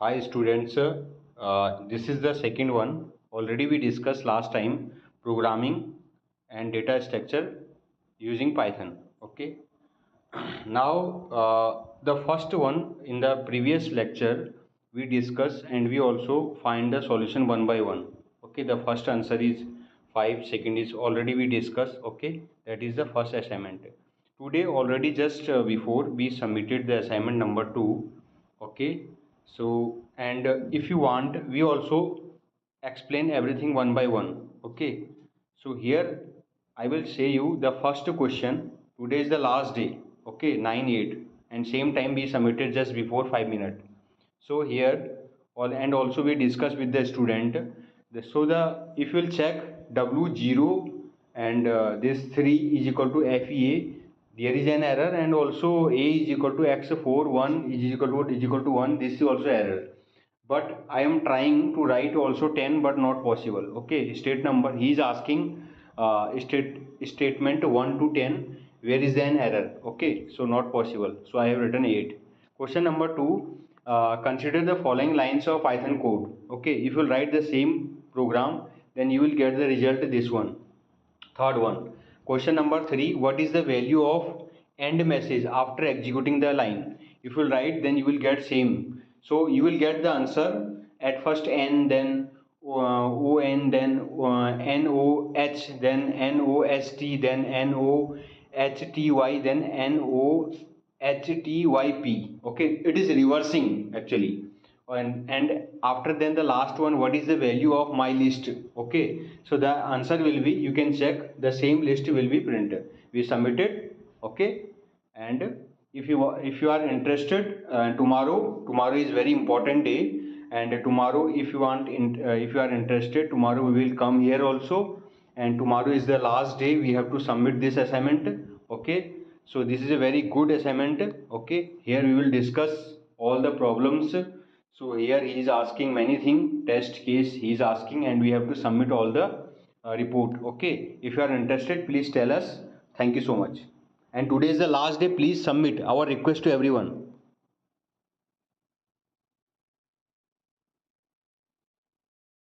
Hi students, this is the second one. Already we discussed last time programming and data structure using Python. Okay. Now the first one in the previous lecture we discussed and we also find the solution one by one. Okay. The first answer is 5. Second is already we discussed. Okay. That is the first assignment. Today already just before we submitted the assignment number 2. Okay, so and if you want we also explain everything one by one. Okay, so here I will say you the first question. Today is the last day. Okay, 9/8 and same time we submitted just before 5 minutes. So here all and also we discuss with the student. So the if you will check W0 and this 3 is equal to FEA, there is an error, and also a is equal to x4 1 is equal to 1, this is also error. But I am trying to write also 10 but not possible. Okay, state number he is asking statement 1 to 10, where is an error. Okay, so not possible, so I have written 8. Question number 2, consider the following lines of Python code. Okay, if you write the same program then you will get the result this one. Third one, question number 3, what is the value of end message after executing the line? If you write then you will get same. So you will get the answer at first n, then on, then noh, then nost, then nohty, then nohtyp. Okay, it is reversing actually. And after then the last one, what is the value of my list. Okay, so the answer will be, you can check, the same list will be printed, we submitted. Okay, and if you are interested, tomorrow is very important day, and tomorrow if you want if you are interested, tomorrow we will come here also, and tomorrow is the last day we have to submit this assignment. Okay, so this is a very good assignment. Okay, here we will discuss all the problems. So here he is asking many things, test case he is asking, and we have to submit all the report. Okay, if you are interested, please tell us. Thank you so much. And today is the last day, please submit, our request to everyone.